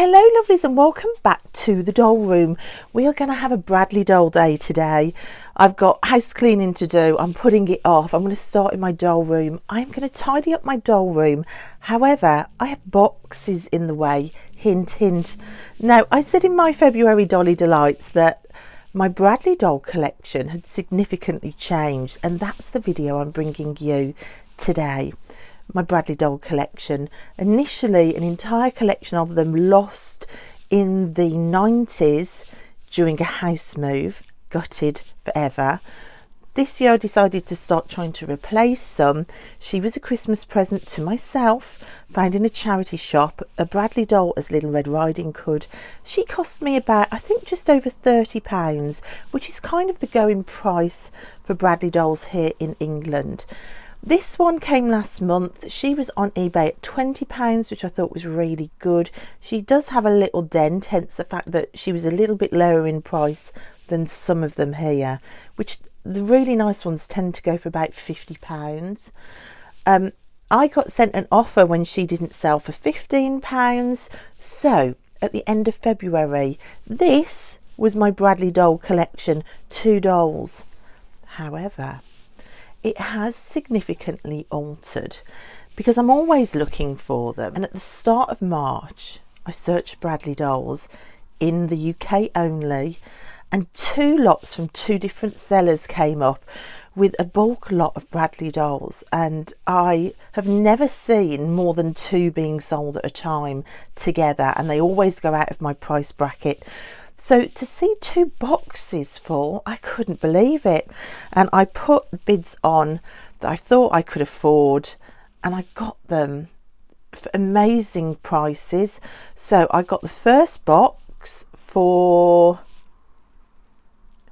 Hello lovelies and welcome back to the doll room. We are going to have a Bradley doll day today. I've got house cleaning to do. I'm putting it off. I'm going to start in my doll room. I'm going to tidy up my doll room. However, I have boxes in the way. Hint, hint. Now, I said in my February Dolly Delights that my Bradley doll collection had significantly changed, and that's the video I'm bringing you today. My Bradley doll collection, initially an entire collection of them lost in the 90s during a house move, gutted forever. This year I decided to start trying to replace some. She was a Christmas present to myself, found in a charity shop, a Bradley doll as Little Red Riding Hood. She cost me about, I think, just over £30, which is kind of the going price for Bradley dolls here in England. This one came last month. She was on eBay at £20, which I thought was really good. She does have a little dent, hence the fact that she was a little bit lower in price than some of them here, which the really nice ones tend to go for about £50. I got sent an offer when she didn't sell for £15. So at the end of February, this was my Bradley doll collection, 2 dolls. However, it has significantly altered because I'm always looking for them, and at the start of March I searched Bradley dolls in the UK only, and 2 lots from 2 different sellers came up with a bulk lot of Bradley dolls, and I have never seen more than 2 being sold at a time together, and they always go out of my price bracket. So to see 2 boxes full, I couldn't believe it, and I put bids on that I thought I could afford, and I got them for amazing prices. So I got the first box for,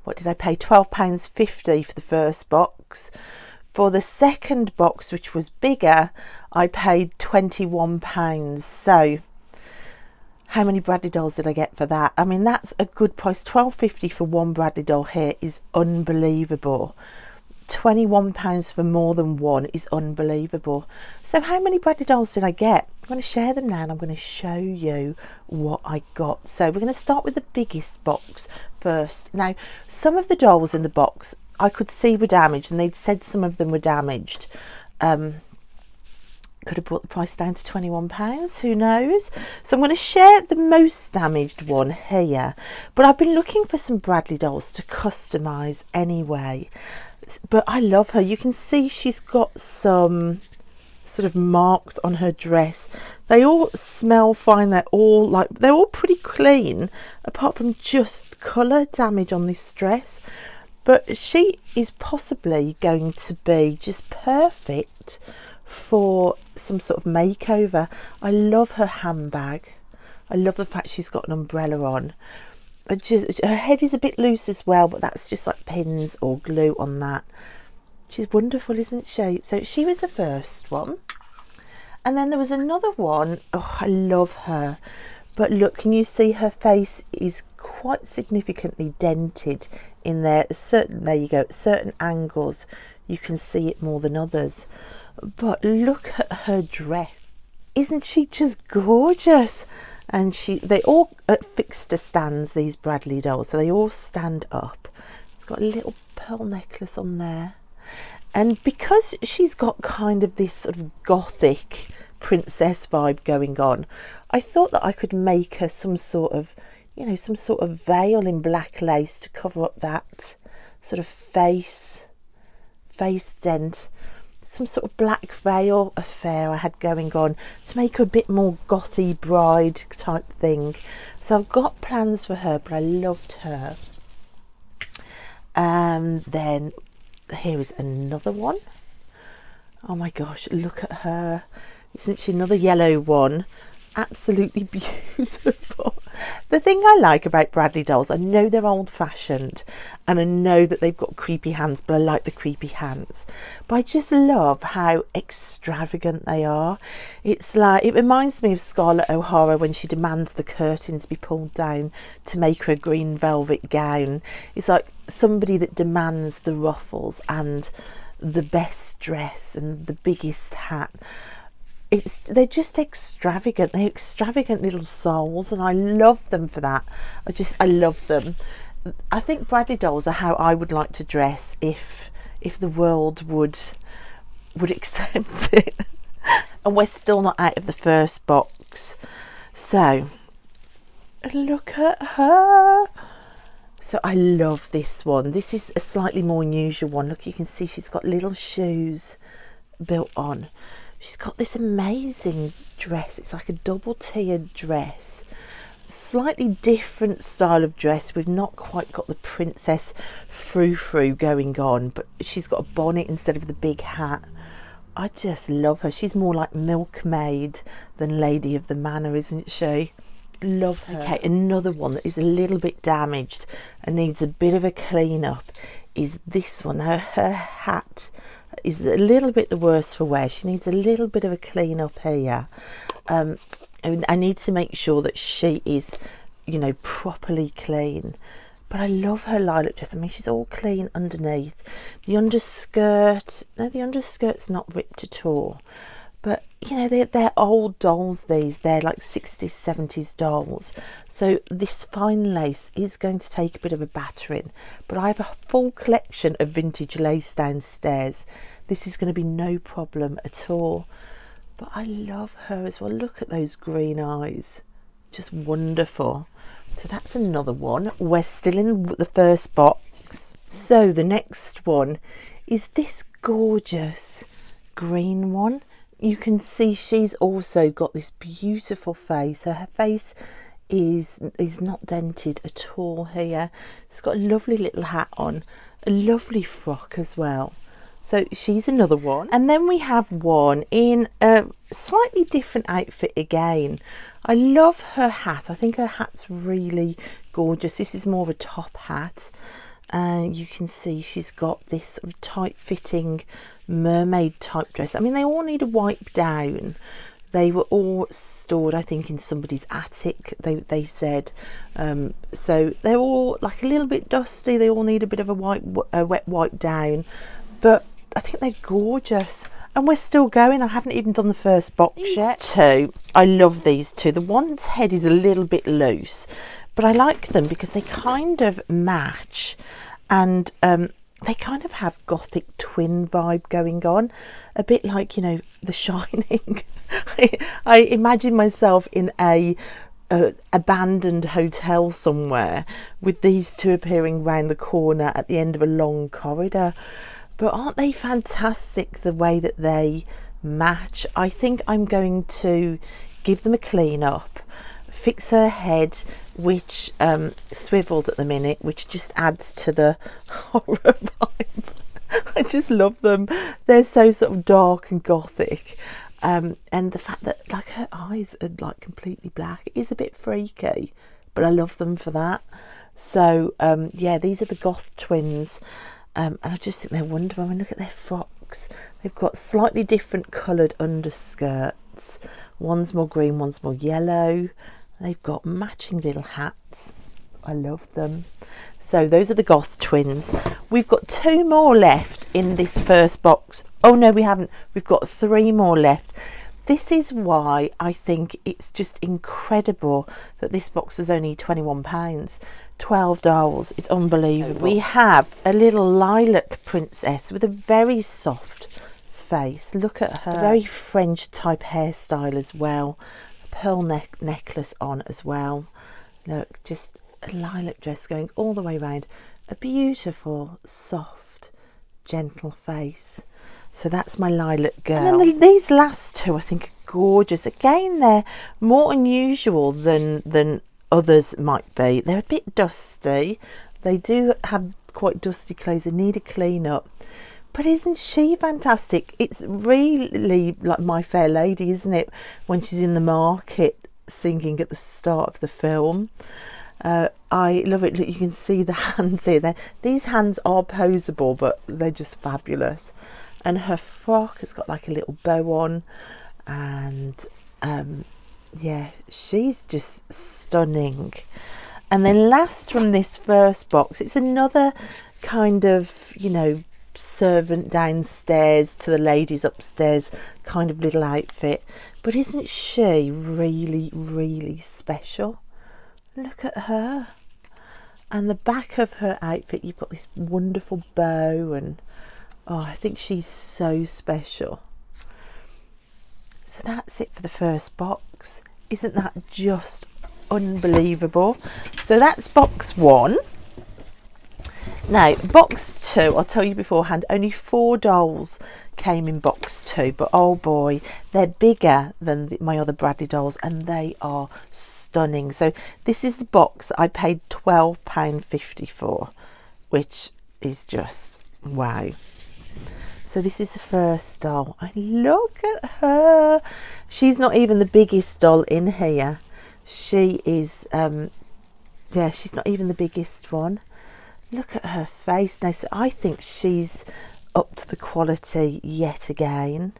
what did I pay, £12.50 for the first box. For the second box, which was bigger, I paid £21. So how many Bradley dolls did I get for that? I mean, that's a good price. £12.50 for one Bradley doll here is unbelievable. £21 for more than one is unbelievable. So how many Bradley dolls did I get? I'm going to share them now, and I'm going to show you what I got. So we're going to start with the biggest box first. Now, some of the dolls in the box I could see were damaged, and they'd said some of them were damaged. Could have brought the price down to £21, who knows. So I'm going to share the most damaged one here, but I've been looking for some Bradley dolls to customize anyway. But I love her. You can see she's got some sort of marks on her dress. They all smell fine. They're all pretty clean, apart from just colour damage on this dress. But she is possibly going to be just perfect for some sort of makeover. I love her handbag. I love the fact she's got an umbrella on. Her head is a bit loose as well, but that's just like pins or glue on that. She's wonderful, isn't she? So she was the first one, and then there was another one. Oh, I love her, but look, can you see her face is quite significantly dented in there? There you go, at certain angles you can see it more than others. But look at her dress. Isn't she just gorgeous? And they all at fixture stands, these Bradley dolls, so they all stand up. She's got a little pearl necklace on there, and because she's got kind of this sort of gothic princess vibe going on, I thought that I could make her some sort of veil in black lace to cover up that sort of face dent. Some sort of black veil affair I had going on to make her a bit more gothy bride type thing. So I've got plans for her, but I loved her. Then here is another one. Oh my gosh, look at her. Isn't she another yellow one? Absolutely beautiful. The thing I like about Bradley dolls, I know they're old-fashioned, and I know that they've got creepy hands, but I like the creepy hands. But I just love how extravagant they are. It's like, it reminds me of Scarlett O'Hara when she demands the curtains be pulled down to make her a green velvet gown. It's like somebody that demands the ruffles and the best dress and the biggest hat. they're just extravagant. They're extravagant little souls, and I love them for that. I love them. I think Bradley dolls are how I would like to dress if the world would accept it. And we're still not out of the first box. So look at her. So I love this one. This is a slightly more unusual one. Look, you can see she's got little shoes built on. She's got this amazing dress. It's like a double tiered dress. Slightly different style of dress. We've not quite got the princess frou-frou going on, but she's got a bonnet instead of the big hat. I just love her. She's more like milkmaid than lady of the manor, isn't she? Love her. Okay, another one that is a little bit damaged and needs a bit of a clean up is this one. Now her hat is a little bit the worse for wear. She needs a little bit of a clean up here. And I need to make sure that she is, you know, properly clean. But I love her lilac dress. I mean, she's all clean underneath. The underskirt, no, the underskirt's not ripped at all. But, you know, they're old dolls, these. They're like 60s, 70s dolls. So this fine lace is going to take a bit of a battering. But I have a full collection of vintage lace downstairs. This is going to be no problem at all. But I love her as well. Look at those green eyes. Just wonderful. So that's another one. We're still in the first box. So the next one is this gorgeous green one. You can see she's also got this beautiful face. So her face is not dented at all here. She's got a lovely little hat on, a lovely frock as well. So she's another one. And then we have one in a slightly different outfit again. I love her hat. I think her hat's really gorgeous. This is more of a top hat. And you can see she's got this sort of tight-fitting mermaid type dress. I mean, they all need a wipe down. They were all stored, I think, in somebody's attic, they said. So they're all like a little bit dusty. They all need a bit of a wet wipe down. But I think they're gorgeous. And we're still going. I haven't even done the first box yet. These two, I love these two. The one's head is a little bit loose, but I like them because they kind of match, and they kind of have gothic twin vibe going on, a bit like, you know, The Shining. I imagine myself in a abandoned hotel somewhere with these two appearing round the corner at the end of a long corridor. But aren't they fantastic, the way that they match? I think I'm going to give them a clean up, fix her head, which swivels at the minute, which just adds to the horror vibe. I just love them. They're so sort of dark and gothic. And the fact that like her eyes are like completely black is a bit freaky, but I love them for that. So yeah, these are the goth twins. And I just think they're wonderful. I mean, look at their frocks. They've got slightly different coloured underskirts. One's more green, one's more yellow. They've got matching little hats. I love them. So those are the goth twins. We've got 2 more left in this first box. Oh no, we haven't. We've got 3 more left. This is why I think it's just incredible that this box was only £21. 12 dolls. It's unbelievable. We have a little lilac princess with a very soft face. Look at her. A very French type hairstyle as well. A pearl necklace on as well. Look, just a lilac dress going all the way around. A beautiful, soft, gentle face. So that's my lilac girl. And then these last two I think are gorgeous. Again, they're more unusual than others might be. They're a bit dusty. They do have quite dusty clothes. They need a clean up. But isn't she fantastic? It's really like My Fair Lady, isn't it? When she's in the market singing at the start of the film. I love it. Look, you can see the hands here. These hands are poseable, but they're just fabulous. And her frock has got like a little bow on, and yeah, she's just stunning. And then last from this first box, it's another kind of, you know, servant downstairs to the ladies upstairs kind of little outfit. But isn't she really, really special? Look at her. And the back of her outfit, you've got this wonderful bow, and oh, I think she's so special. So that's it for the first box. Isn't that just unbelievable? So that's box 1. Now box 2, I'll tell you beforehand, only 4 dolls came in box 2, but oh boy, they're bigger than my other Bradley dolls, and they are stunning. So this is the box that I paid £12.50 for, which is just wow. So this is the first doll, and look at her. She's not even the biggest doll in here. She is yeah, she's not even the biggest one. Look at her face now. So I think she's up to the quality yet again.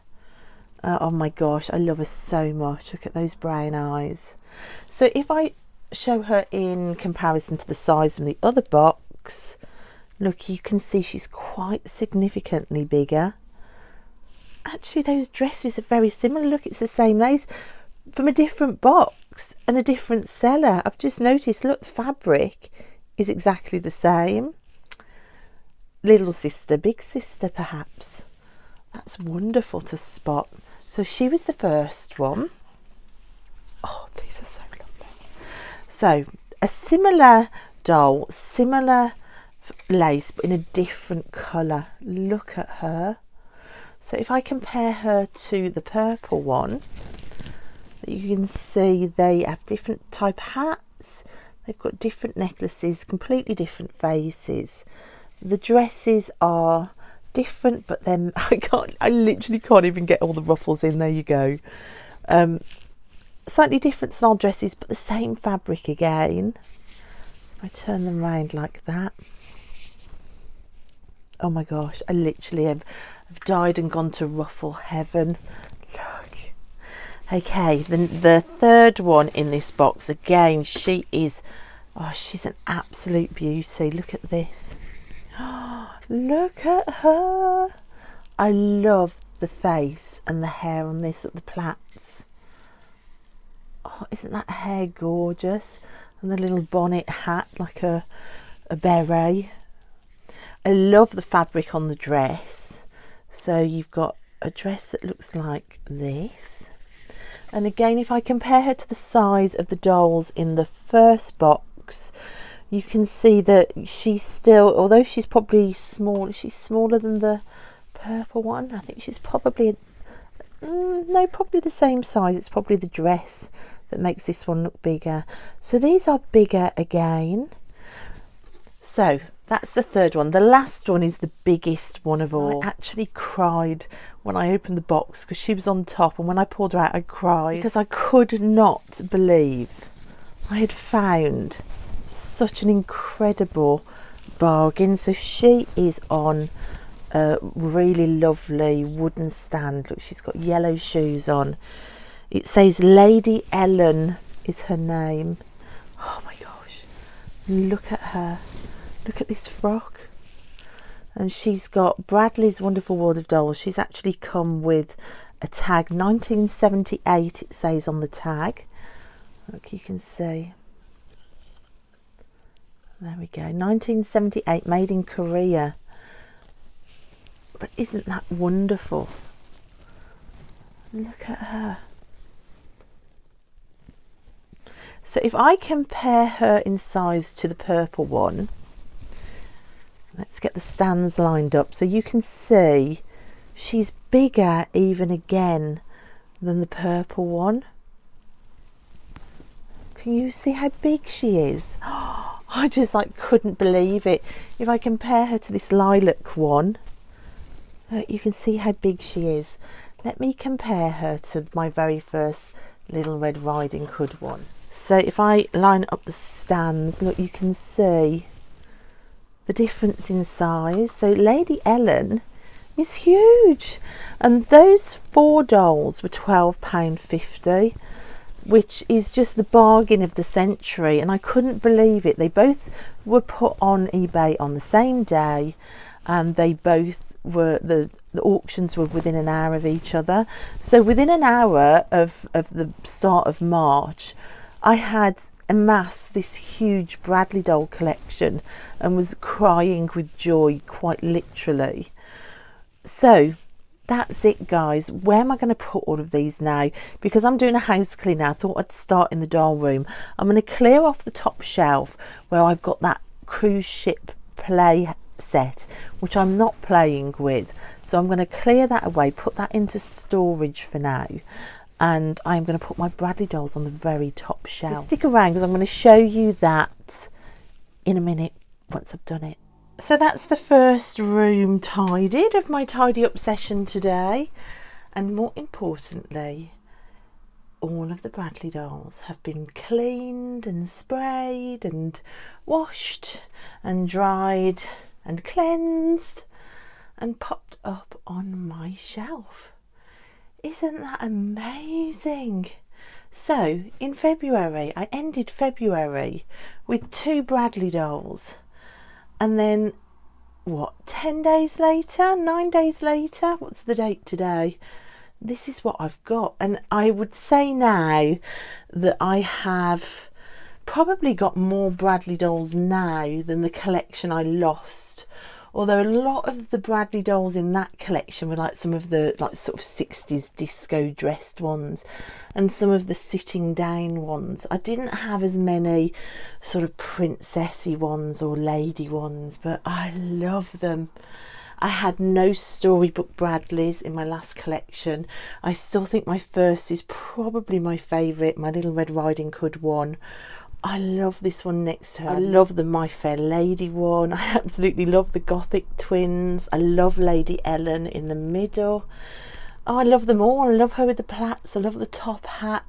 Oh my gosh, I love her so much. Look at those brown eyes. So if I show her in comparison to the size from the other box, look, you can see she's quite significantly bigger. Actually, those dresses are very similar. Look, it's the same lace from a different box and a different seller. I've just noticed, look, the fabric is exactly the same. Little sister, big sister perhaps. That's wonderful to spot. So she was the first one. Oh, these are so lovely. So a similar doll, similar lace, but in a different colour. Look at her. So if I compare her to the purple one, you can see they have different type hats. They've got different necklaces, completely different faces. The dresses are different, but then I literally can't even get all the ruffles in. There you go. Slightly different style dresses, but the same fabric again. I turn them around like that. Oh my gosh, I literally have died and gone to ruffle heaven. Look. Okay, the third one in this box, again, she is, oh, she's an absolute beauty. Look at this. Oh, look at her. I love the face and the hair on this at the plaits. Oh, isn't that hair gorgeous? And the little bonnet hat like a beret. I love the fabric on the dress. So you've got a dress that looks like this. And again, if I compare her to the size of the dolls in the first box, you can see that she's still, although she's probably small, she's smaller than the purple one. I think she's probably, no, probably the same size. It's probably the dress that makes this one look bigger. So these are bigger again. So that's the third one. The last one is the biggest one of all. I actually cried when I opened the box because she was on top, and when I pulled her out I cried because I could not believe I had found such an incredible bargain. So she is on a really lovely wooden stand. Look, she's got yellow shoes on. It says Lady Ellen is her name. Oh my gosh, look at her. Look at this frock. And she's got Bradley's Wonderful World of Dolls. She's actually come with a tag, 1978 it says on the tag. Look, you can see. There we go, 1978, made in Korea. But isn't that wonderful? Look at her. So if I compare her in size to the purple one, let's get the stands lined up so you can see she's bigger even again than the purple one. Can you see how big she is? Oh, I just couldn't believe it. If I compare her to this lilac one, you can see how big she is. Let me compare her to my very first Little Red Riding Hood one. So if I line up the stands, look, you can see the difference in size. So Lady Ellen is huge, and those 4 dolls were £12.50, which is just the bargain of the century, and I couldn't believe it. They both were put on eBay on the same day, and they both the auctions were within an hour of each other. So within an hour of the start of March, I had amassed this huge Bradley doll collection and was crying with joy, quite literally. So that's it, guys. Where am I going to put all of these now? Because I'm doing a house clean now, I thought I'd start in the doll room. I'm going to clear off the top shelf where I've got that cruise ship play set, which I'm not playing with. So I'm going to clear that away, put that into storage for now. And I'm going to put my Bradley dolls on the very top shelf. So stick around because I'm going to show you that in a minute once I've done it. So that's the first room tidied of my tidy up session today. And more importantly, all of the Bradley dolls have been cleaned and sprayed and washed and dried and cleansed and popped up on my shelf. Isn't that amazing? So in February, I ended February with 2 Bradley dolls. And then, what, 10 days later, 9 days later, what's the date today? This is what I've got. And I would say now that I have probably got more Bradley dolls now than the collection I lost. Although a lot of the Bradley dolls in that collection were like some of the sort of 60s disco dressed ones and some of the sitting down ones. I didn't have as many sort of princessy ones or lady ones, but I love them. I had no storybook Bradleys in my last collection. I still think my first is probably my favourite, my Little Red Riding Hood one. I love this one next to her. I love the My Fair Lady one. I absolutely love the Gothic twins. I love Lady Ellen in the middle. Oh, I love them all. I love her with the plaits. I love the top hat.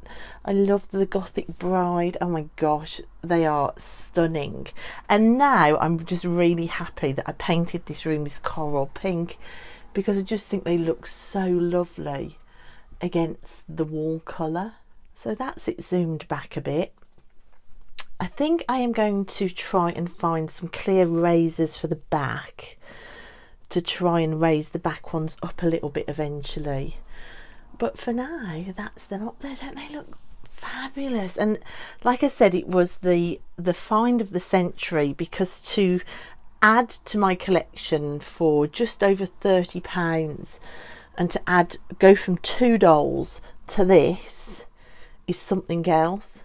I love the Gothic bride. Oh my gosh, they are stunning. And now I'm just really happy that I painted this room this coral pink because I just think they look so lovely against the wall colour. So that's it zoomed back a bit. I think I am going to try and find some clear razors for the back to try and raise the back ones up a little bit eventually. But for now, that's them up there. Don't they look fabulous? And like I said, it was the find of the century, because to add to my collection for just over £30 and to go from 2 dolls to this is something else.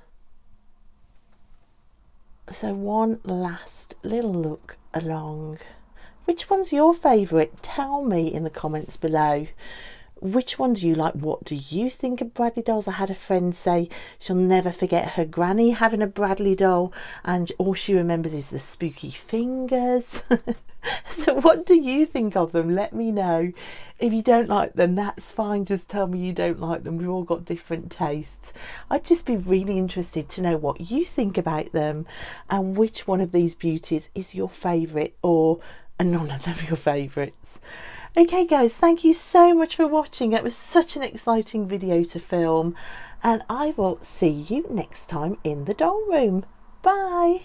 So one last little look along. Which one's your favourite? Tell me in the comments below. Which one do you like? What do you think of Bradley dolls? I had a friend say she'll never forget her granny having a Bradley doll and all she remembers is the spooky fingers. So what do you think of them? Let me know. If you don't like them, that's fine. Just tell me you don't like them. We've all got different tastes. I'd just be really interested to know what you think about them and which one of these beauties is your favourite, or are none of them your favourites. Okay guys, thank you so much for watching. It was such an exciting video to film, and I will see you next time in the doll room. Bye.